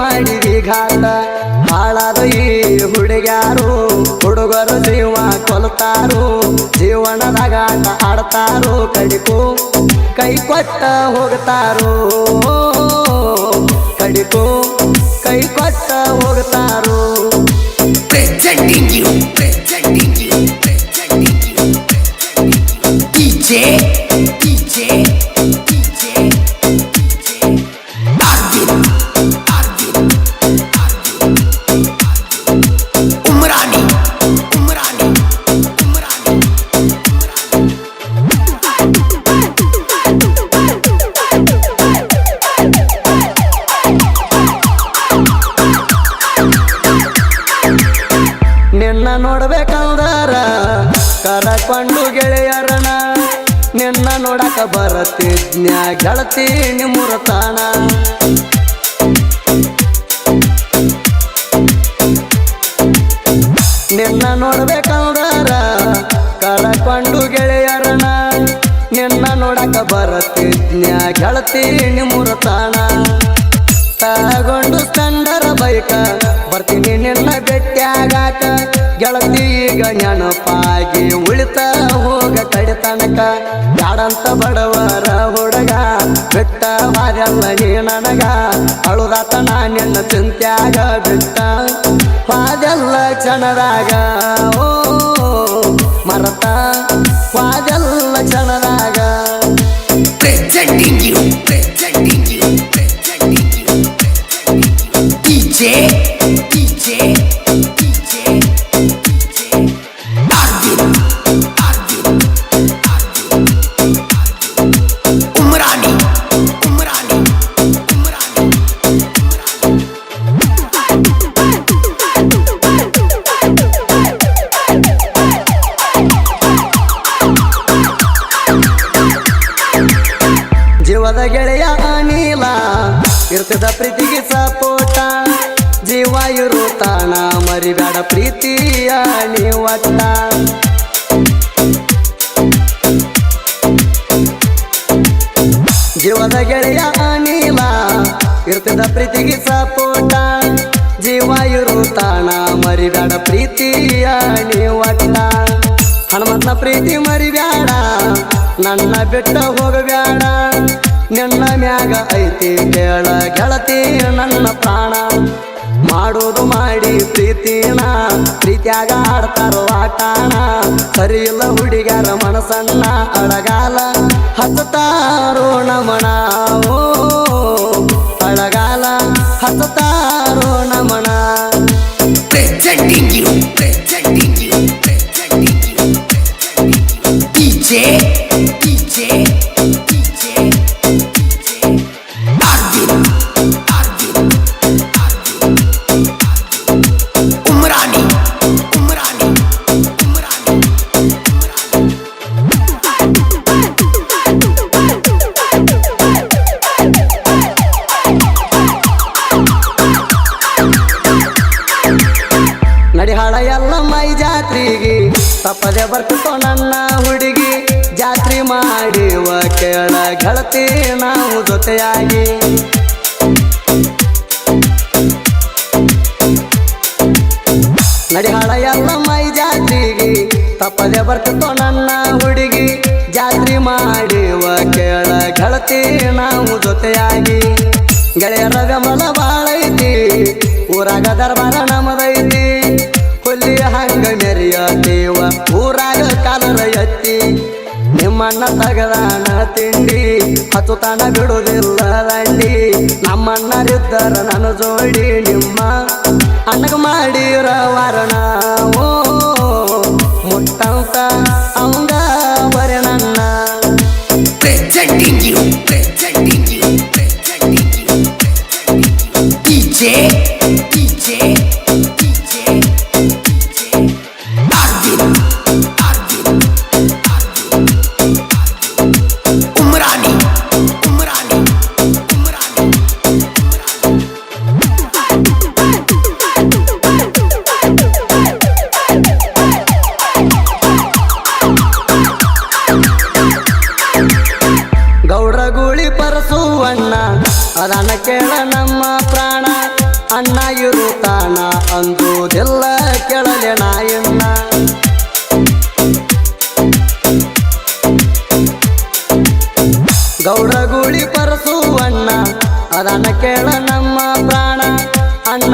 ಮಾಡಿದಿ ಘಾತ ಹಾಳಾದ ಈ ಹುಡುಗ್ಯಾರು ಹುಡುಗರು ಜೀವ ಕೊಲ್ತಾರು ಜೀವನದಾಗ ಆಟ ಆಡ್ತಾರು ಕಡಿಕು ಕೈ ಕೊಟ್ಟ ಹೋಗ್ತಾರು ಕಡಿಕು ಕೈ ಕೊಟ್ಟ ಹೋಗ್ತಾರು presenting you DJ Arvin Umrani ನಿನ್ನ ನೋಡ್ಬೇಕಂದರ ಕರಕೊಂಡು ಗೆಳೆಯರನ ನಿನ್ನ ನೋಡಕ ಬರತಿದ್ನ್ಯ ಗೆಳತಿ ನಿಮ್ಮುರತಾನ ನಿನ್ನ ನೋಡ್ಬೇಕಂದರ ಕರಕೊಂಡು ಗೆಳೆಯರನ ನಿನ್ನ ನೋಡಕ ಬರತಿದ್ನ್ಯ ಗೆಳತಿ ನಿಮ್ಮುರತಾನ ತಗೊಂಡು ಸ್ಪೆಂಡರ ಬೈಕ ಬರ್ತೀನಿ ನಿನ್ನ ಭೆಟ್ಟಿಯಾಗಾಕ ಗೆಳತಿ ಈಗ ನೆನಪಾಗಿ ಉಳಿತ ಹೋಗ ಕಡೆ ತನಕ ಬ್ಯಾಡಂತ ಬಡವರ ಹುಡುಗ ಬಿಟ್ಟ ವಾದೆಲ್ಲ ನೀ ನನಗ ಅಳುದಾತ ನಾ ನಿನ್ನ ಚಿಂತ್ಯಾಗ ಬಿಟ್ಟ ವಾದೆಲ್ಲ ಕ್ಷಣದಾಗ ಓ ಮರತ ವಾದೆಲ್ಲ ಕ್ಷಣದಾಗ presenting you DJ Arvin Umrani ಜೀವದ ಗೆಳೆಯ ಅನಿಲ ಇರ್ತದ ಪ್ರೀತಿಗೆ ಸಪೋಟ ಜೀವ ಇರುತ್ತಾನ ಮರಿಬೇಡ ಪ್ರೀತಿಯ ನೀವಟ್ಟ ಜೀವದ ಗೆಳೆಯ ಅನಿಲ ಇರ್ತದ ಪ್ರೀತಿಗೆ ಸಪೋಟ ಜೀವ ಇರುತ್ತಾನ ಮರಿಬೇಡ ಪ್ರೀತಿಯ ನೀವಟ್ಟ ಹನುಮಂತನ ಪ್ರೀತಿ ಮರಿಬ್ಯಾಡ ನನ್ನ ಬಿಟ್ಟ ಹೋಗಬ್ಯಾಡ ನಿನ್ನ ಮ್ಯಾಗ ಐತಿ ಕೇಳ ಗೆಳತಿ ನನ್ನ ಪ್ರಾಣ ಮಾಡೋದು ಮಾಡಿ ಪ್ರೀತಿನ ಪ್ರೀತಿಯಾಗ ಆಡ್ತಾರೋ ಆಟಾಣ ಸರಿ ಇಲ್ಲ ಹುಡುಗ್ಯಾರ ಮನಸ್ಸನ್ನ ಅಳಗಾಲ ಹತ್ತಾರೋ ನಮನ ಓ ಅಳಗಾಲ ಹತ್ತಾರೋ ನಮನ presenting you DJ Arvin Umrani ನಡಿಹಾಳ ಎಲ್ಲ ಮೈ ಜಾತ್ರೆಗೆ ತಪ್ಪದೆ ಬರ್ತಿತ್ತು ನನ್ನ ಹುಡುಗಿ ಜಾತ್ರೆ ಮಾಡಿವ ಕೇಳ ಗೆಳತಿ ನಾವು ಜೊತೆಯಾಗಿ ನಡಿಹಾಳ ಎಲ್ಲ ಮೈ ಜಾತ್ರೆಗೆ ತಪ್ಪದೆ ಬರ್ತಿತ್ತು ನನ್ನ ಹುಡುಗಿ ಜಾತ್ರೆ ಮಾಡಿವ ಕೇಳ ಗೆಳತಿ ನಾವು ಜೊತೆಯಾಗಿ ಗೆಳೆಯರ ಗಮಲ ಬಾಳೈತಿ ಊರಾಗ ದರ್ಬಾರ ನಮದೈತಿ ಹುಲ್ಲಿ ಹಂಗ ಮೆರಿಯತೀವ ಊರಾಗ ಕಾಲರ ಎತ್ತಿ ನಿಮ್ಮಣ್ಣ ತಗದಾನ ತಿಂಡಿ ಹತ್ತುತಾನ ಬಿಡುವುದಿಲ್ಲ ದಂಡಿ ನಮ್ಮಣ್ಣರಿದ್ದರ ನನ್ನ ಜೋಡಿ ನಿಮ್ಮ ಅಣ್ಣಗ ಮಾಡಿರ ವಾರಣ ಓ ಮುಟ್ಟಂತ ಅವಂಗ ಬರೆ ನನ್ನ presenting you DJ Arvin Umrani ಗೌಡ್ರ ಗೂಳಿ ಪರಸುವಣ್ಣ ಅದನ್ನ ಕೇಳ ನಮ್ಮ ಪ್ರಾಣ ಅಣ್ಣ ಇರುತ್ತಾನ ಅಂದುದಿಲ್ಲ ಕೆಳಲೆ ನಾಯಣ್ಣ ಗೌಡಗುಳಿ ಪರಸು ಅಣ್ಣ ಅದನ್ನ ಕೇಳ ನಮ್ಮ ಪ್ರಾಣ ಅಣ್ಣ